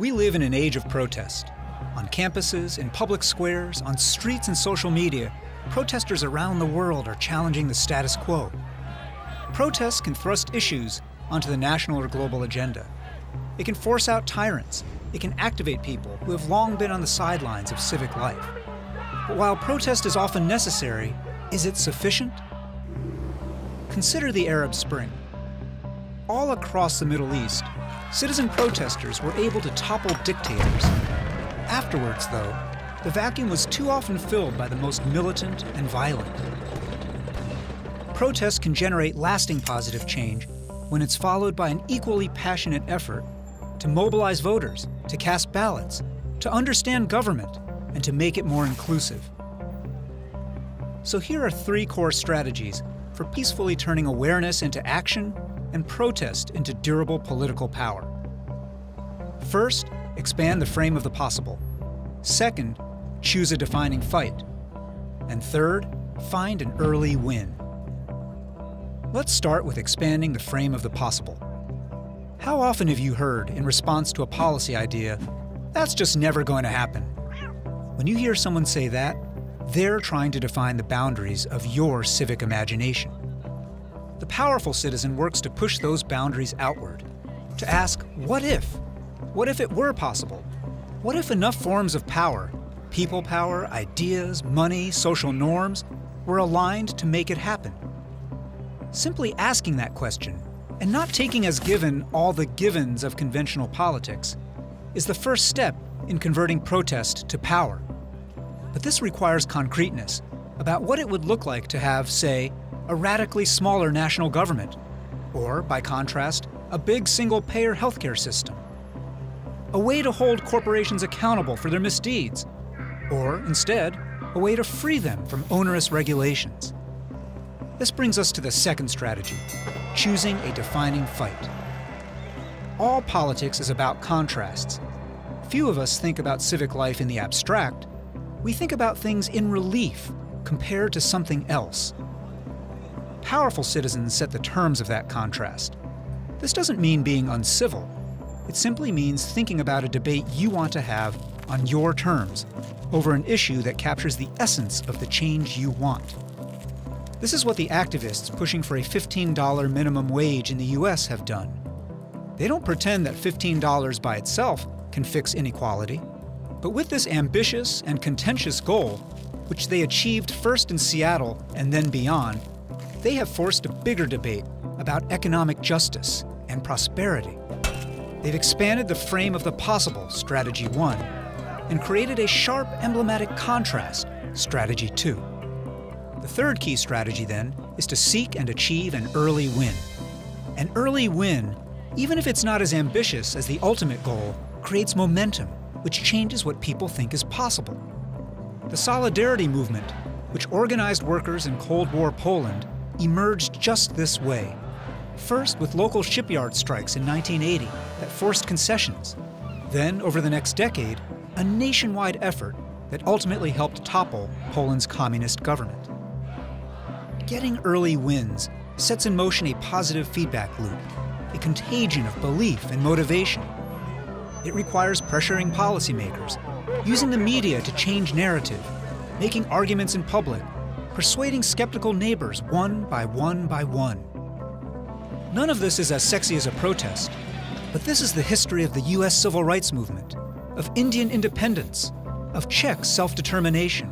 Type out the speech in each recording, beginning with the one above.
We live in an age of protest. On campuses, in public squares, on streets and social media, protesters around the world are challenging the status quo. Protests can thrust issues onto the national or global agenda. It can force out tyrants. It can activate people who have long been on the sidelines of civic life. But while protest is often necessary, is it sufficient? Consider the Arab Spring. All across the Middle East, citizen protesters were able to topple dictators. Afterwards, though, the vacuum was too often filled by the most militant and violent. Protest can generate lasting positive change when it's followed by an equally passionate effort to mobilize voters, to cast ballots, to understand government, and to make it more inclusive. So here are 3 core strategies for peacefully turning awareness into action and protest into durable political power. First, expand the frame of the possible. Second, choose a defining fight. And third, find an early win. Let's start with expanding the frame of the possible. How often have you heard, in response to a policy idea, "That's just never going to happen"? When you hear someone say that, they're trying to define the boundaries of your civic imagination. The powerful citizen works to push those boundaries outward, to ask, what if? What if it were possible? What if enough forms of power, people power, ideas, money, social norms, were aligned to make it happen? Simply asking that question, and not taking as given all the givens of conventional politics, is the first step in converting protest to power. But this requires concreteness about what it would look like to have, say, a radically smaller national government, or, by contrast, a big single-payer healthcare system. A way to hold corporations accountable for their misdeeds, or, instead, a way to free them from onerous regulations. This brings us to the second strategy, choosing a defining fight. All politics is about contrasts. Few of us think about civic life in the abstract. We think about things in relief, compared to something else. Powerful citizens set the terms of that contrast. This doesn't mean being uncivil. It simply means thinking about a debate you want to have on your terms over an issue that captures the essence of the change you want. This is what the activists pushing for a $15 minimum wage in the US have done. They don't pretend that $15 by itself can fix inequality, but with this ambitious and contentious goal, which they achieved first in Seattle and then beyond, they have forced a bigger debate about economic justice and prosperity. They've expanded the frame of the possible, Strategy 1, and created a sharp, emblematic contrast, Strategy 2. The third key strategy, then, is to seek and achieve an early win. An early win, even if it's not as ambitious as the ultimate goal, creates momentum, which changes what people think is possible. The Solidarity movement, which organized workers in Cold War Poland, emerged just this way. First with local shipyard strikes in 1980 that forced concessions. Then, over the next decade, a nationwide effort that ultimately helped topple Poland's communist government. Getting early wins sets in motion a positive feedback loop, a contagion of belief and motivation. It requires pressuring policymakers, using the media to change narrative, making arguments in public, persuading skeptical neighbors one by one by one. None of this is as sexy as a protest, but this is the history of the US civil rights movement, of Indian independence, of Czech self-determination.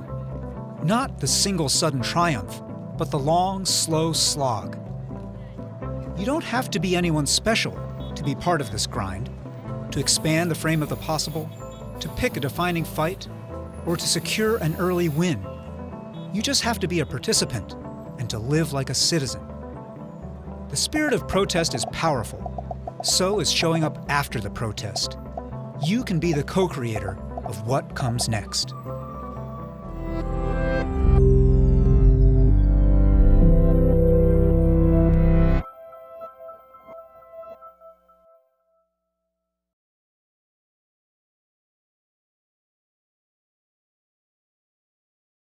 Not the single sudden triumph, but the long, slow slog. You don't have to be anyone special to be part of this grind, to expand the frame of the possible, to pick a defining fight, or to secure an early win. You just have to be a participant and to live like a citizen. The spirit of protest is powerful. So is showing up after the protest. You can be the co-creator of what comes next.